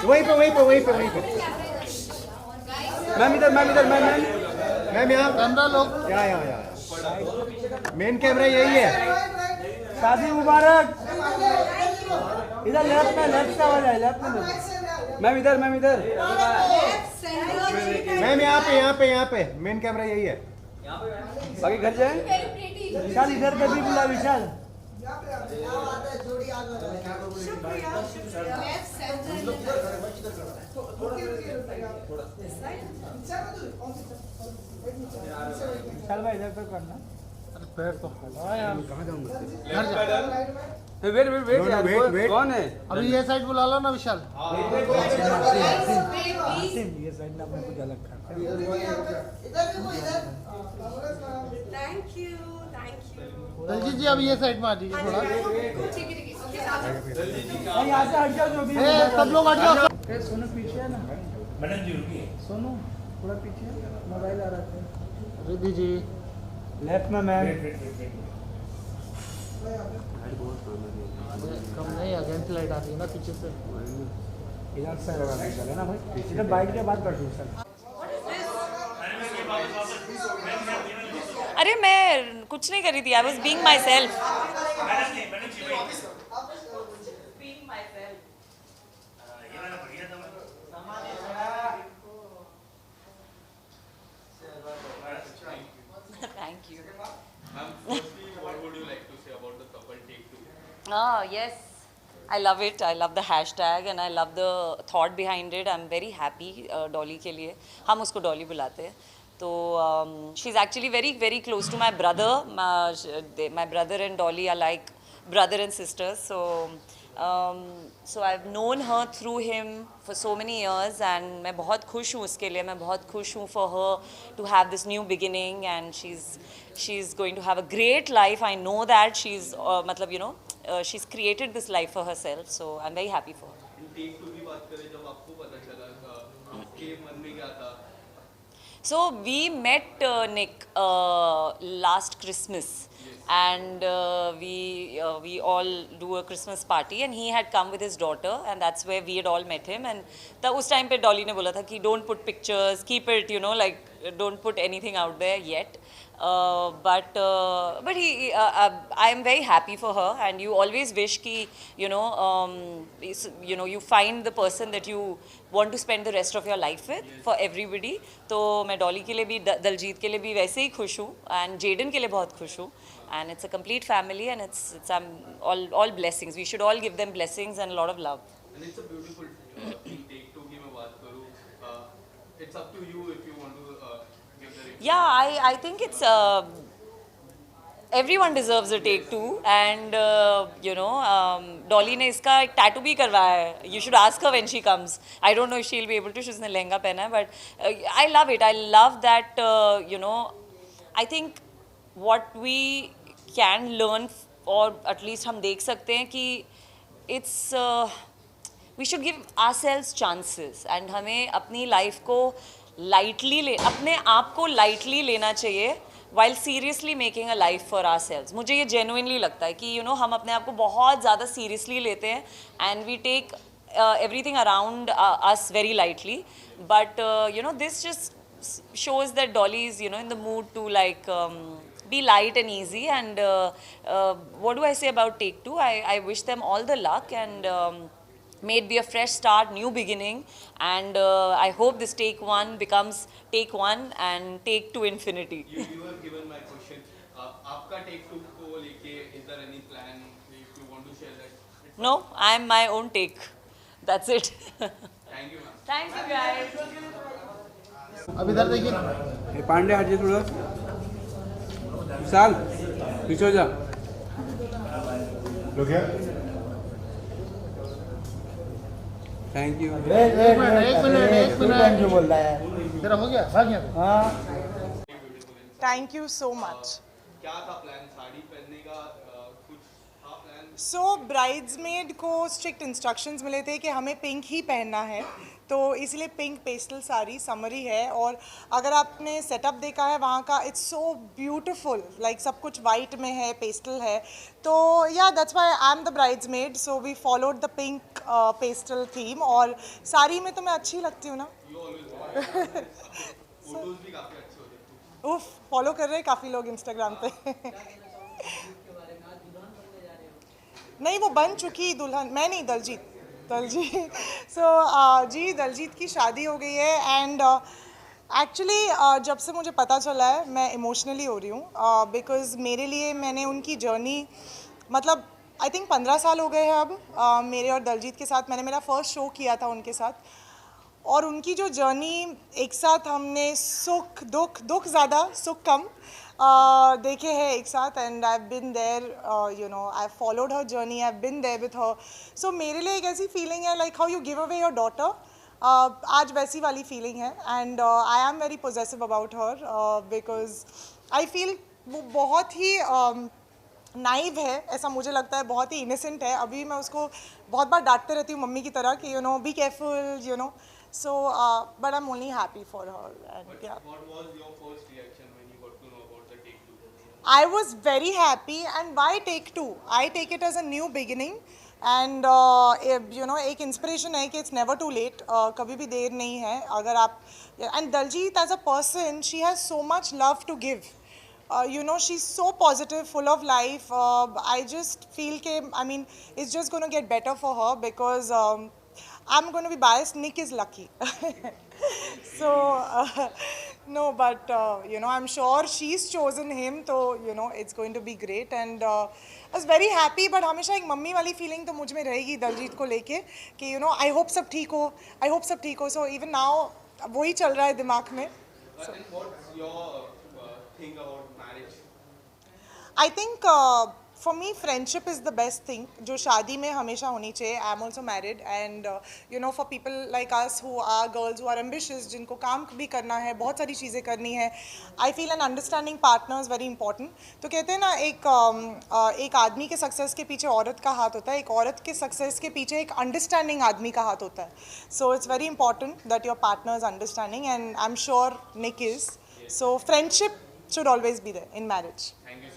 वहीं पे। मैम इधर मैम यहाँ कैमरा लोग यहाँ मेन कैमरा यही है। शादी मुबारक। इधर लेफ्ट का वाला है, लेफ्ट में मैम इधर मैम यहाँ पे मेन कैमरा यही है। बाकी घर जाए। विशाल इधर पे भी बुला विशाल। विशाल भाई इधर पे करना। पैर तो हला यार। कहाँ जाऊँगा? वेट कौन है? अभी ये साइड बुला लो ना विशाल। ये साइड ना अपने कुछ अलग करते हैं। Thank you. दलजीत जी अब ये साइड में आ जाइए थोड़ा। यहाँ से हट जाओ जो भी। सब लोग हट जाओ। सोनू पीछे है ना? मैडम जी रुकिए। सोनू थोड़ा पीछे, मोबाइल आ रहा है। रिद्धि जी लेफ्ट में मैम। कम नहीं, अगेंस्ट लाइट आती है ना पीछे से। इधर से लगा ना भाई, इधर बाइक के बाद बैठो सर। अरे मैं कुछ नहीं कर रही थी, I was being my self. Thank you. Ma'am, firstly, what would you like to say about the couple take two? Yes, I love it. I love the hashtag and I love the thought behind it. I'm very happy Dolly के लिए. हम उसको Dolly बुलाते हैं. तो she's actually very very close to my brother. My brother and Dolly are like brother and sister. So I've known her through him for so many years and मैं बहुत खुश हूँ उसके लिए. मैं बहुत खुश हूँ for her to have this new beginning and she's going to have a great life. I know that she's मतलब you know she's created this life for herself. So I'm very happy for her. Take two की बात करें, जब आपको पता चला आपके मन में क्या था? So we met Nick last Christmas. And we all do a Christmas party and he had come with his daughter and that's where we had all met him and उस time पे Dolly ने बोला था कि don't put pictures, keep it, you know, like don't put anything out there yet. But I am very happy for her and you always wish कि you know you find the person that you want to spend the rest of your life with for everybody. तो मैं Dolly के लिए भी दलजीत के लिए भी वैसे ही खुश हूँ and Jaden के लिए बहुत खुश हूँ and it's a complete family and it's all blessings. We should all give them blessings and a lot of love. And it's a beautiful thing. Take two की मैं बात करूँ, it's up to you if you want to give the. Yeah, I think it's everyone deserves a take two and you know Dolly ने इसका एक tattoo भी करवाया है. You should ask her when she comes. I don't know if she'll be able to. उसने लहंगा पहना है but I love it. I love that you know I think what we can learn or at least हम देख सकते हैं कि it's we should give ourselves chances and हमें अपनी life को अपने आप को lightly लेना चाहिए while seriously making a life for ourselves. मुझे ये genuinely लगता है कि you know हम अपने आप को बहुत ज़्यादा seriously लेते हैं and we take everything around us very lightly. But you know this just shows that Dolly is you know in the mood to like be light and easy and what do I say about take two? I wish them all the luck and may it be a fresh start, new beginning and I hope this take one becomes take one and take to infinity. You have given my question. आपका take two को लेके is there any plan if you want to share that? No, I am my own take. That's it. Thank you, ma'am. Thank you guys. अब इधर देखिए। पांडे हटिए थोड़ा। विशाल पीछे हो जा। Thank you. एक मिनट जो बोल रहा है तेरा हो गया भाग गया। हाँ Thank you so much. क्या था प्लान? साड़ी पहनने का कुछ था प्लान? So bridesmaid को strict instructions मिले थे कि हमें पिंक ही पहनना है तो इसलिए पिंक पेस्टल साड़ी समरी है। और अगर आपने सेटअप देखा है वहाँ का, इट्स सो ब्यूटिफुल, लाइक सब कुछ वाइट में है, पेस्टल है। तो yeah that's why I am the bridesmaid, so we followed the pink pastel theme. और साड़ी में तो मैं अच्छी लगती हूँ ना। फोटोज भी काफी अच्छे होते हैं। उफ, फॉलो कर रहे हैं काफ़ी लोग इंस्टाग्राम पे। नहीं, वो बन चुकी दुल्हन, मैं नहीं, दलजीत। सो जी, दलजीत की शादी हो गई है। एंड एक्चुअली जब से मुझे पता चला है मैं इमोशनली हो रही हूँ, बिकॉज़ मेरे लिए मैंने उनकी जर्नी, मतलब आई थिंक 15 साल हो गए हैं अब मेरे और दलजीत के साथ। मैंने मेरा फर्स्ट शो किया था उनके साथ, और उनकी जो जर्नी, एक साथ हमने सुख दुख ज़्यादा, सुख कम देखे हैं एक साथ। And I have been there, you know, I have followed her journey, I have been there with her. So मेरे लिए एक ऐसी फीलिंग है, like how you give away your daughter, आज वैसी वाली फीलिंग है। And I am very possessive about her, because I feel वो बहुत ही नाइव है, ऐसा मुझे लगता है, बहुत ही इनोसेंट है। अभी मैं उसको बहुत बार डांटते रहती हूँ मम्मी की तरह कि you know, be careful, you know. So but I am only happy for her. And या, What was your first reaction when you got to know about the take two? I was very happy. And why take two? I take it as a new beginning. And you know, एक inspiration है कि it's never to late, कभी भी देर नहीं है अगर आप। And Daljeet as a person, she has so much love to give, you know, she's so positive, full of life. I just feel ke, I mean, it's just going to get better for her, because I'm going to be biased, Nick is lucky. So no, but you know, I'm sure she's chosen him, so you know, it's going to be great. And I was very happy, but हमेशा एक mummy वाली feeling तो मुझ में रहेगी दलजीत को लेके कि you know, I hope सब ठीक हो, I hope सब ठीक हो। So even now वही चल रहा है दिमाग में। But then what's your thing about marriage? I think for me friendship is the best thing, जो शादी में हमेशा होनी चाहिए। I am also married, and you know, for people like us who are girls who are ambitious, जिनको काम भी करना है, बहुत सारी चीज़ें करनी है, I feel an understanding partner is very important. तो कहते हैं ना, एक आदमी के सक्सेस के पीछे औरत का हाथ होता है, एक औरत के सक्सेस के पीछे एक अंडरस्टैंडिंग आदमी का हाथ होता है। So it's very important that your partner is understanding, and I'm sure Nick is. So friendship should always be there in marriage. Thank you so